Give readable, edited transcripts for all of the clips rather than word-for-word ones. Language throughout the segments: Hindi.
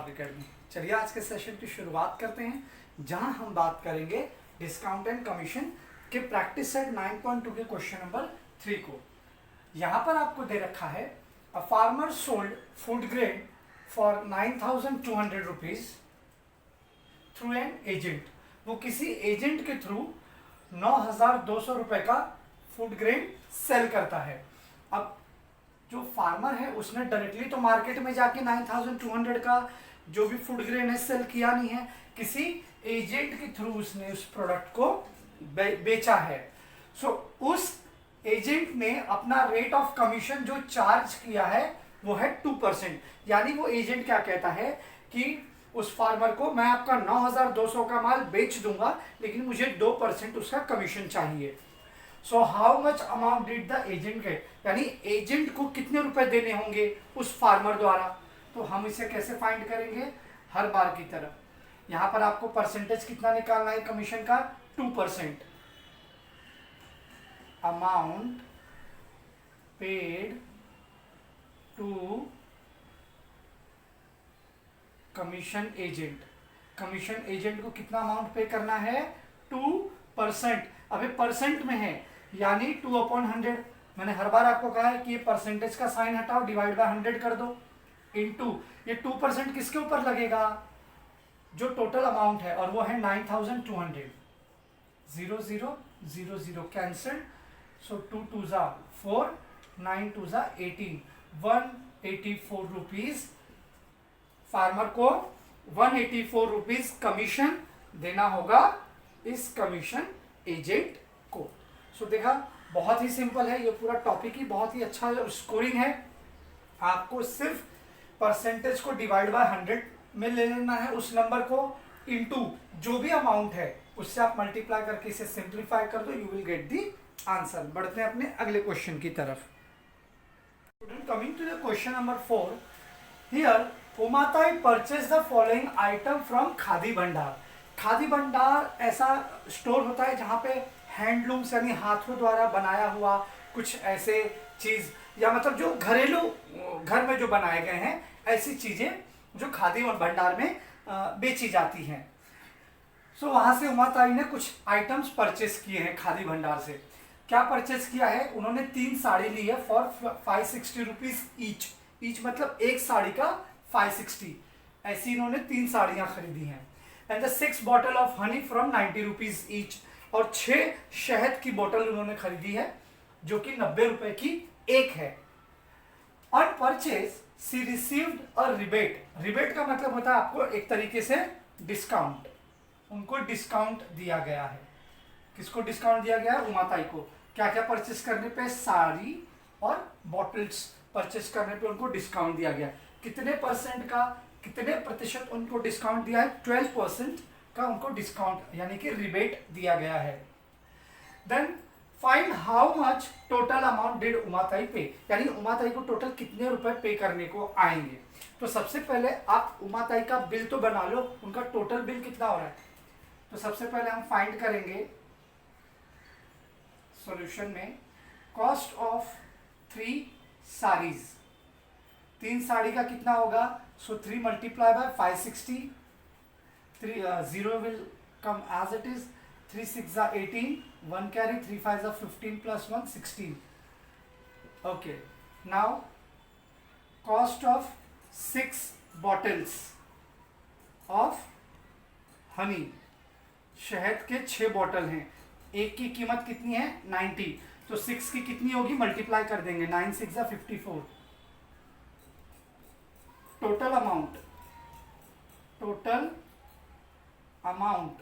Mark academy. चलिए आज के सेशन की शुरुआत करते हैं, जहां हम बात करेंगे डिस्काउंट एंड कमीशन के प्रैक्टिस सेट 9.2 के क्वेश्चन नंबर 3 को। यहां पर आपको दे रखा है a farmer sold food grain for 9,200 rupees through an agent. वो किसी एजेंट के थ्रू 9,200 रुपए का फूड ग्रेन सेल करता है। अब जो फार्मर है उसने डायरेक्टली तो मार्केट में जाके 9,200 का जो भी फूड ग्रेन है सेल किया नहीं है, किसी एजेंट के थ्रू उसने उस प्रोडक्ट को बेचा है। सो उस एजेंट ने अपना रेट ऑफ कमीशन जो चार्ज किया है वो है 2%। यानी वो एजेंट क्या कहता है कि उस फार्मर को मैं आपका 9,200 का माल बेच दूंगा, लेकिन मुझे 2% उसका कमीशन चाहिए। So how much amount did the agent get, यानी एजेंट को कितने रुपए देने होंगे उस फार्मर द्वारा। तो हम इसे कैसे फाइंड करेंगे, हर बार की तरह यहां पर आपको परसेंटेज कितना निकालना है कमीशन का, 2%। Amount paid to commission agent. Commission agent को कितना अमाउंट पे करना है, 2%। अभी परसेंट में है यानी 2/100। मैंने हर बार आपको कहा है कि ये परसेंटेज का साइन हटाओ, डिवाइड बाय 100 कर दो, इनटू ये 2% किसके ऊपर लगेगा, जो टोटल अमाउंट है, और वो है 9,200। 0 0 0 0 कैंसल। सो 2 2 जा 4, 9 2 जा 18, 184 रुपीज। फार्मर को 184 रुपीज कमीशन देना होगा इस कमीशन एजेंट को। सो देखा, बहुत ही सिंपल है ये पूरा टॉपिक ही, बहुत ही अच्छा स्कोरिंग है। आपको सिर्फ परसेंटेज को डिवाइड बाय 100 में ले लेना है उस नंबर को, इनटू जो भी अमाउंट है उससे आप मल्टीप्लाई करके इसे सिंप्लीफाई कर दो, you will get the answer. बढ़ते हैं अपने अगले क्वेश्चन की तरफ। Coming to the question number 4, here Umatai purchase the following item from Khadi Bhandar. Khadi भंडार ऐसा स्टोर होता है जहाँ पे हैंडलूम्स यानी हाथों द्वारा बनाया हुआ कुछ ऐसे चीज, या मतलब जो घरेलू घर में जो बनाए गए हैं ऐसी चीजें जो खादी भंडार में बेची जाती हैं। सो वहां से उमाताई ने कुछ आइटम्स परचेस किए हैं खादी भंडार से। क्या परचेस किया है, उन्होंने 3 साड़ी ली है फॉर 560 रुपीज ईच मतलब एक साड़ी का 560। ऐसी इन्होंने 3 साड़ियां खरीदी हैं। And the 6 bottle of honey from 90 rupees each, और 6 शहद की बोतल उन्होंने खरीदी है जो कि 90 रुपए की एक है। On purchase she received a rebate. Rebate का मतलब होता है आपको एक तरीके से डिस्काउंट, उनको डिस्काउंट दिया गया है। किसको डिस्काउंट दिया गया है, उमाताई को। क्या क्या परचेस करने पे, साड़ी और बॉटल्स परचेस करने पे उनको डिस्काउंट दिया गया। कितने परसेंट का, कितने प्रतिशत उनको डिस्काउंट दिया है, 12% का उनको डिस्काउंट यानी कि रिबेट दिया गया है। Then find how much total amount did Umatai pay, यानी उमाताई को टोटल कितने रुपए पे करने को आएंगे। तो सबसे पहले आप उमाताई का बिल तो बना लो, उनका टोटल बिल कितना हो रहा है। तो सबसे पहले हम फाइंड करेंगे सॉल्यूशन में कॉस्ट ऑफ 3 साड़ीज। 3 साड़ी का कितना होगा, so 3 multiply by 560, 0 will come as it is, 3 6 जा 18, 1 कैरी, 3 5 जा 15 plus 1 16। Okay, now cost of 6 bottles of honey, शहद के 6 बॉटल हैं, एक की कीमत कितनी है 90, तो 6 की कितनी होगी, मल्टीप्लाई कर देंगे, 9 6 जा 54। Total amount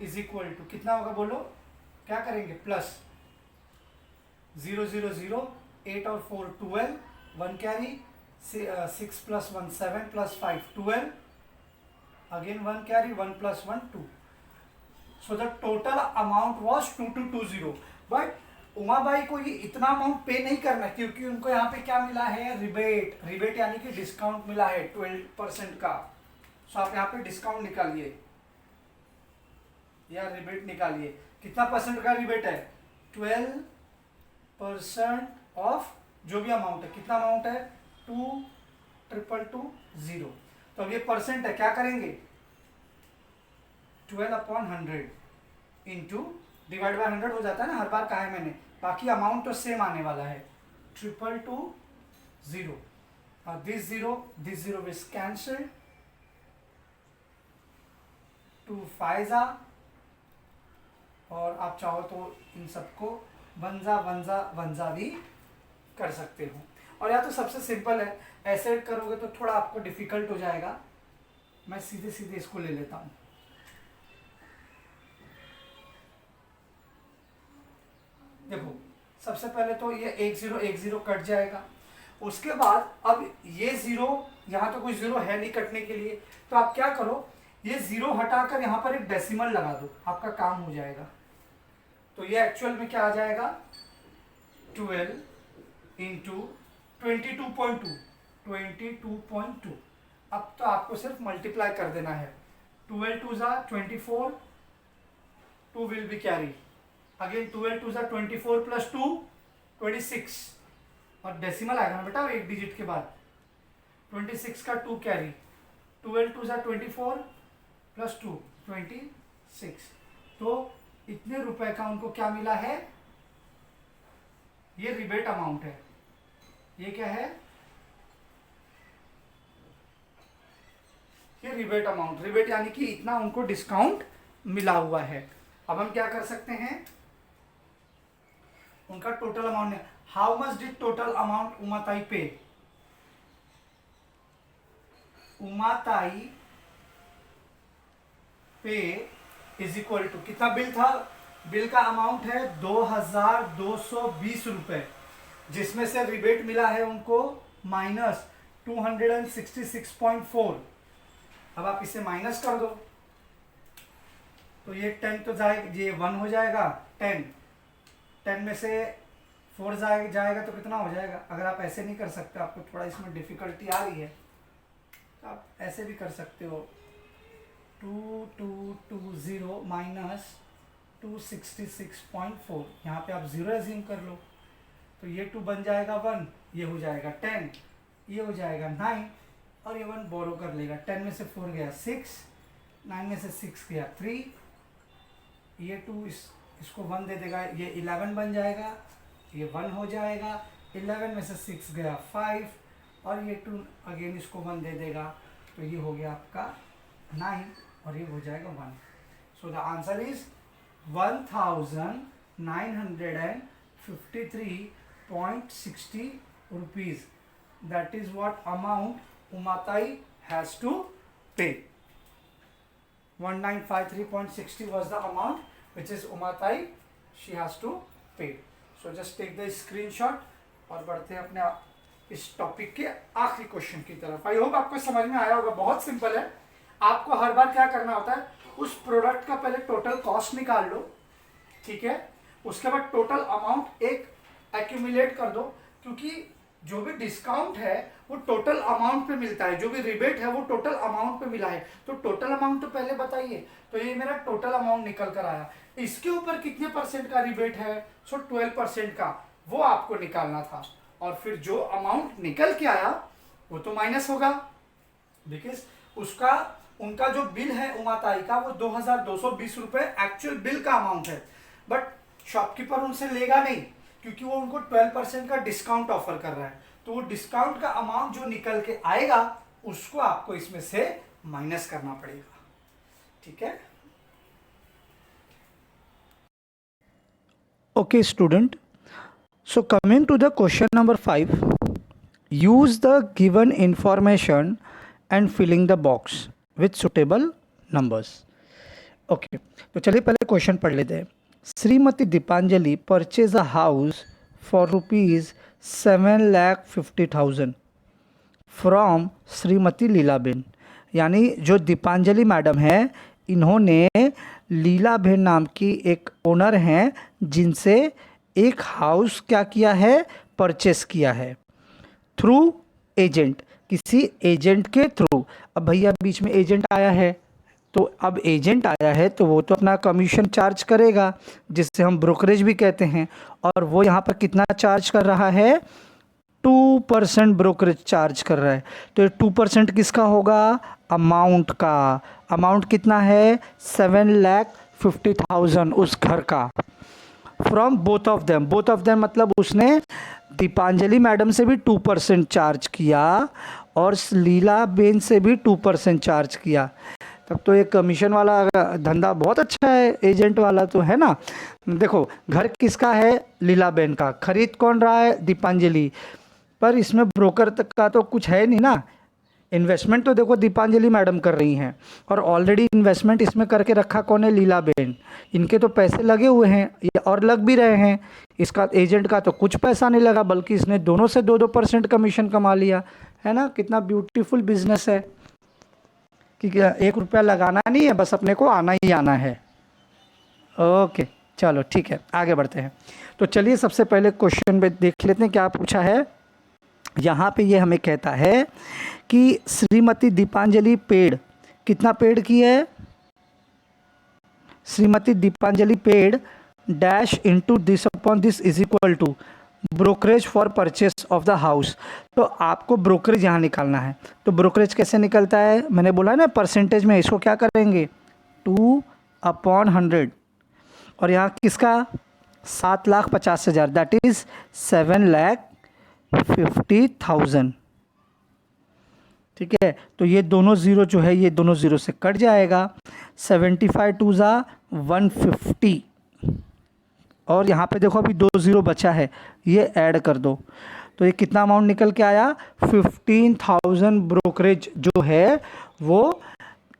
is equal to कितना होगा, बोलो क्या करेंगे, प्लस 0 0 0, 8 और 4 12, 1 carry, 6 plus 1 7 plus 5 12, again 1 carry, 1 plus 1 2। So the total amount was 2220। But Umabai को ये इतना अमाउंट पे नहीं करना क्योंकि उनको यहाँ पे क्या मिला है, रिबेट। रिबेट यानी कि डिस्काउंट मिला है 12% का। सो आप यहाँ पे डिस्काउंट निकालिए या रिबेट निकालिए, कितना परसेंट का रिबेट है, 12% ऑफ जो भी अमाउंट है। कितना अमाउंट है, 2220। तो अब ये परसेंट है, क्या करेंगे 12/100 इंटू डिवाइड बाय 100 हो जाता है ना, हर बार कहा है मैंने, बाकी अमाउंट तो सेम आने वाला है 222 और दिस जीरो इज कैंसल्ड, 2 5 और आप चाहो तो इन सबको वंजा भी कर सकते हो। और या तो सबसे सिंपल है, ऐसे करोगे तो थोड़ा आपको डिफिकल्ट हो जाएगा, मैं सीधे सीधे इसको ले लेता हूं। देखो सबसे पहले तो ये 1 0 कट जाएगा, उसके बाद अब ये जीरो, यहाँ तो कोई जीरो है नहीं कटने के लिए, तो आप क्या करो, ये जीरो हटाकर यहाँ पर एक डेसिमल लगा दो, आपका काम हो जाएगा। तो ये एक्चुअल में क्या आ जाएगा 12 इंटू 22.2। अब तो आपको सिर्फ मल्टीप्लाई कर देना है, 12 2 ज़ा 24, 2 विल बी कैरी अगेन, 12 2 ज़ा 24 प्लस 2 26 और डेसिमल आएगा ना बेटा एक डिजिट के बाद, 26 का 2 कैरी, 12 2 ज़ा 24 प्लस 2 26। तो इतने रुपए का उनको क्या मिला है, ये रिबेट अमाउंट है। ये क्या है, ये रिबेट अमाउंट, रिबेट यानी कि इतना उनको डिस्काउंट मिला हुआ है। अब हम क्या कर सकते हैं, उनका टोटल अमाउंट है, how much did total amount Umatai pay, Umatai pay is equal to, कितना बिल था, बिल का अमाउंट है 2220 रुपए, जिसमें से रिबेट मिला है उनको माइनस 266.4। अब आप इसे माइनस कर दो तो ये 10 तो जाएगा, ये 1 हो जाएगा, 10 में से 4 जाएगा तो कितना हो जाएगा। अगर आप ऐसे नहीं कर सकते, आपको थोड़ा इसमें डिफिकल्टी आ रही है, तो आप ऐसे भी कर सकते हो, 2220 माइनस 266.4, यहाँ पे आप 0 एज्यूम कर लो, तो ये 2 बन जाएगा 1, ये हो जाएगा 10, ये हो जाएगा 9 और ये 1 बोरो कर लेगा, 10 में से 4 गया 6, 9 में से 6 गया 3, ये 2 इसको 1 दे देगा, ये 11 बन जाएगा, ये 1 हो जाएगा, 11 में से 6 गया 5 और ये 2 अगेन इसको 1 दे देगा, तो ये हो गया आपका 9 और ये हो जाएगा 1। So the answer is 1953.60 rupees. That is what amount Umatai has to pay. 1953.60 was the amount which is Umatai she has to pay. So just take the screenshot और बढ़ते हैं अपने इस टॉपिक के आखिरी क्वेश्चन की तरफ। आई होप आपको समझ में आया होगा, बहुत सिंपल है। आपको हर बार क्या करना होता है, उस प्रोडक्ट का पहले टोटल कॉस्ट निकाल लो, ठीक है, उसके बाद टोटल अमाउंट एक एक्यूमुलेट कर दो, क्योंकि जो भी डिस्काउंट है वो टोटल अमाउंट पे मिलता है, जो भी रिबेट है वो टोटल अमाउंट पे मिला है, तो टोटल अमाउंट तो पहले बताइए। तो ये मेरा टोटल अमाउंट निकल कर आया, इसके ऊपर कितने परसेंट का रिबेट है, सो 12% का, वो आपको निकालना था, और फिर जो अमाउंट निकल के आया वो तो माइनस होगा, बिकॉज उसका उनका जो बिल है उमाताई का वो 2220 रुपए एक्चुअल बिल का अमाउंट है, बट शॉपकीपर उनसे लेगा नहीं, क्योंकि वो उनको 12% का डिस्काउंट ऑफर कर रहा है, तो वो डिस्काउंट का अमाउंट जो निकल के आएगा उसको आपको इसमें से माइनस करना पड़ेगा, ठीक है। Okay student, so coming to the question number 5, use the given information and filling the box with suitable numbers. Okay, तो चलिए पहले क्वेश्चन पढ़ लेते हैं। Shrimati Dipanjali purchase a house for ₹7,50,000 from Shrimati Lilaben, यानी जो दीपांजलि मैडम है, इन्होंने लीलाबेन नाम की एक ओनर हैं जिनसे एक हाउस क्या किया है, परचेस किया है थ्रू एजेंट, किसी एजेंट के थ्रू। अब भैया बीच में एजेंट आया है, तो अब एजेंट आया है तो वो तो अपना कमीशन चार्ज करेगा, जिससे हम ब्रोकरेज भी कहते हैं, और वो यहाँ पर कितना चार्ज कर रहा है, 2% ब्रोकरेज चार्ज कर रहा है। तो ये 2% किसका होगा? अमाउंट का। अमाउंट कितना है? 7,50,000 उस घर का। From both of them, both of them मतलब उसने दीपांजलि मैडम से भी 2% चार्ज किया और लीला बेन से भी 2% चार्ज किया। तब तो ये कमीशन वाला धंधा बहुत अच्छा है, एजेंट वाला तो, है ना। देखो घर किसका है? लीला बेन का। खरीद कौन रहा है? दीपांजलि। पर इसमें ब्रोकर तक का तो कुछ है नहीं ना। इन्वेस्टमेंट तो देखो दीपांजलि मैडम कर रही हैं और ऑलरेडी इन्वेस्टमेंट इसमें करके रखा कौन है? लीला बेन। इनके तो पैसे लगे हुए हैं और लग भी रहे हैं। इसका एजेंट का तो कुछ पैसा नहीं लगा, बल्कि इसने दोनों से 2-2% कमीशन कमा लिया, है ना। कितना ब्यूटीफुल बिजनेस है कि 1 रुपया लगाना नहीं है, बस अपने को आना ही आना है। ओके चलो ठीक है, आगे बढ़ते हैं। तो चलिए सबसे पहले क्वेश्चन में देख लेते हैं क्या पूछा है। यहाँ पे ये हमें कहता है कि श्रीमती दीपांजलि पेड, कितना पेड की है? Shrimati Dipanjali paid dash into this upon this is equal to brokerage for purchase of the house. तो आपको ब्रोकरेज यहाँ निकालना है। तो ब्रोकरेज कैसे निकलता है? मैंने बोला ना परसेंटेज में। इसको क्या करेंगे? 2/100। और यहाँ किसका? 7,50,000, दैट इज 7,50,000। ठीक है, तो ये दोनों ज़ीरो जो है ये दोनों ज़ीरो से कट जाएगा। 75 2 ज़ा 150। और यहाँ पे देखो अभी 2 ज़ीरो बचा है, ये ऐड कर दो। तो ये कितना अमाउंट निकल के आया? 15,000 ब्रोकरेज जो है वो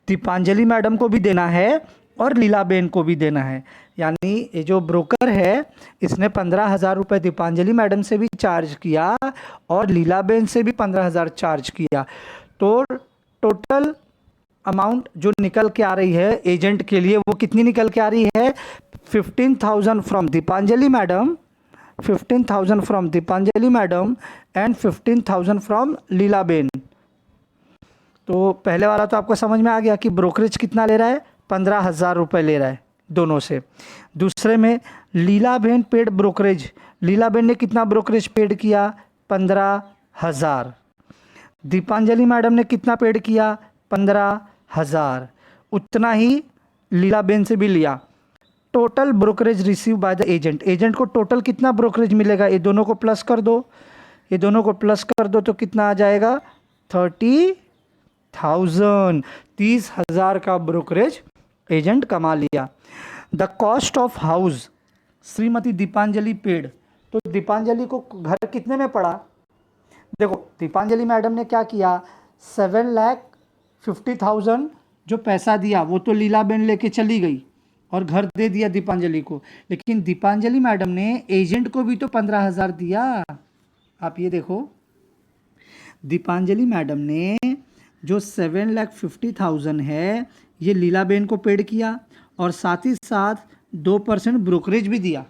दीपांजलि मैडम को भी देना है और लीलाबेन को भी देना है। यानी ये जो ब्रोकर है इसने 15,000 रुपये दीपांजलि मैडम से भी चार्ज किया और लीलाबेन से भी 15,000 चार्ज किया। तो टोटल अमाउंट जो निकल के आ रही है एजेंट के लिए वो कितनी निकल के आ रही है? 15,000 from Dipanjali madam, 15,000 from Dipanjali madam and 15,000 from Lilaben. तो पहले वाला तो आपको समझ में आ गया कि ब्रोकरेज कितना ले रहा है? 15,000 रुपये ले रहा है दोनों से। दूसरे में लीलाबेन पेड ब्रोकरेज, लीलाबेन ने कितना ब्रोकरेज पेड किया? 15,000। दीपांजलि मैडम ने कितना पेड किया? 15,000। उतना ही लीलाबेन से भी लिया। Total brokerage receive by the agent, agent को टोटल कितना ब्रोकरेज मिलेगा? ये दोनों को प्लस कर दो, ये दोनों को प्लस कर दो तो कितना आ जाएगा? 30,000। 30,000 का ब्रोकरेज एजेंट कमा लिया। The cost of house Shrimati Dipanjali paid, तो दीपांजलि को घर कितने में पड़ा? देखो दीपांजलि मैडम ने क्या किया? 7,50,000 जो पैसा दिया वो तो लीलाबेन लेके चली गई और घर दे दिया दीपांजलि को, लेकिन दीपांजलि मैडम ने एजेंट को भी तो 15,000 दिया। आप ये देखो दीपांजलि मैडम ने जो 7,50,000 है ये लीलाबेन को पेड किया और साथ ही साथ 2% ब्रोकरेज भी दिया।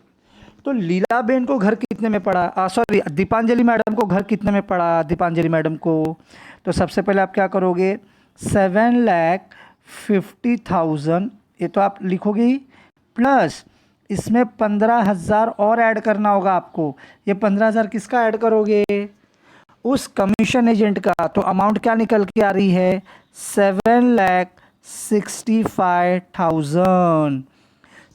तो लीलाबेन को घर कितने में पड़ा? सॉरी, दीपांजलि मैडम को घर कितने में पड़ा? दीपांजलि मैडम को तो सबसे पहले आप क्या करोगे? 7,50,000 ये तो आप लिखोगे ही, प्लस इसमें 15,000 और ऐड करना होगा आपको। ये 15,000 किसका ऐड करोगे? उस कमीशन एजेंट का। तो अमाउंट क्या निकल के आ रही है? 7,65,000।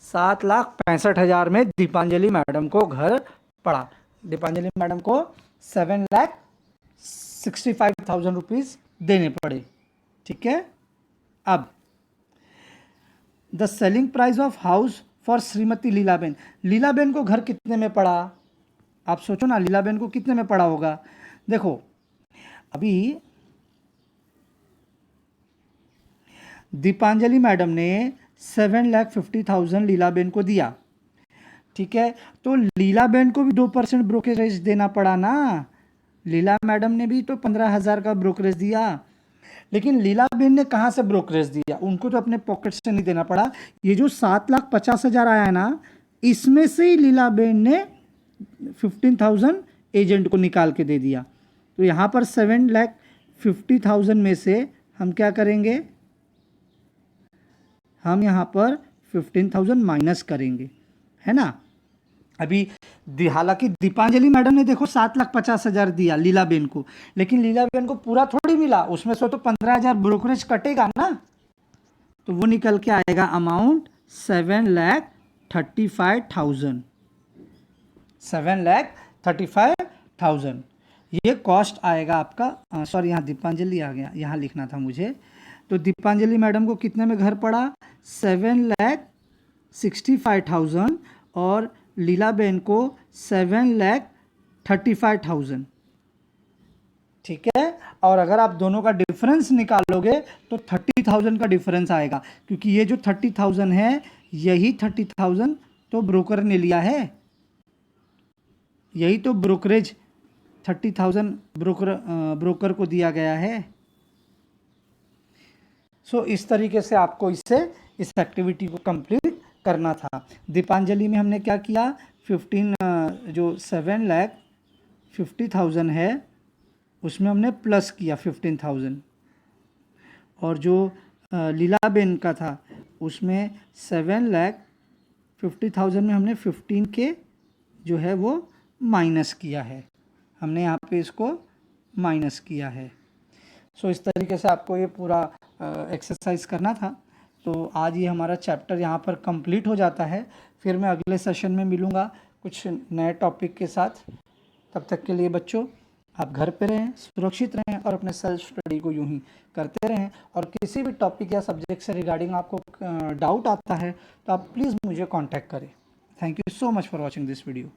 7,65,000 में दीपांजलि मैडम को घर पड़ा। दीपांजलि मैडम को 7,65,000 रुपीज़ देने पड़े। ठीक है, अब the selling price of house for Shrimati Lilaben, Lilaben को घर कितने में पड़ा? आप सोचो ना, लीलाबेन को कितने में पड़ा होगा? देखो अभी दीपांजलि मैडम ने 7,50,000 लीलाबेन को दिया, ठीक है। तो लीलाबेन को भी 2% ब्रोकरेज देना पड़ा ना। लीला मैडम ने भी तो 15,000 का ब्रोकरेज दिया, लेकिन लीलाबेन ने कहाँ से ब्रोकरेज दिया? उनको तो अपने पॉकेट से नहीं देना पड़ा। ये जो 7,50,000 आया है ना, इसमें से ही लीलाबेन ने 15,000 एजेंट को निकाल के दे दिया। तो यहाँ पर 7,50,000 में से हम क्या करेंगे? हम यहाँ पर 15,000 माइनस करेंगे, है ना। अभी हालांकि दीपांजलि मैडम ने देखो 7,50,000 दिया लीलाबेन को, लेकिन लीलाबेन को पूरा थोड़ी मिला, उसमें से तो 15,000 ब्रोकरेज कटेगा ना, तो वो निकल के आएगा अमाउंट 7,35,000। 7,35,000 ये कॉस्ट आएगा आपका। सॉरी, यहाँ दीपांजलि आ गया, यहाँ लिखना था मुझे। तो दीपांजलि मैडम को कितने में घर पड़ा? 7,65,000 और लीलाबेन को 7,35,000। ठीक है, और अगर आप दोनों का डिफरेंस निकालोगे तो 30,000 का डिफरेंस आएगा, क्योंकि ये जो 30,000 है, यही 30,000 तो ब्रोकर ने लिया है, यही तो ब्रोकरेज 30,000 ब्रोकर को दिया गया है। सो इस तरीके से आपको इस एक्टिविटी को कंप्लीट करना था। दीपांजलि में हमने क्या किया, 7,50,000 है उसमें हमने प्लस किया 15,000, और जो लीलाबेन का था उसमें 7,50,000 में हमने 15 के जो है वो माइनस किया है, हमने यहाँ पे इसको माइनस किया है। सो इस तरीके से आपको ये पूरा एक्सरसाइज करना था। तो आज ये हमारा चैप्टर यहाँ पर कंप्लीट हो जाता है। फिर मैं अगले सेशन में मिलूँगा कुछ नए टॉपिक के साथ। तब तक के लिए बच्चों, आप घर पे रहें, सुरक्षित रहें और अपने सेल्फ स्टडी को यूं ही करते रहें। और किसी भी टॉपिक या सब्जेक्ट से रिगार्डिंग आपको डाउट आता है तो आप प्लीज़ मुझे कांटेक्ट करें। Thank you so much for watching this video.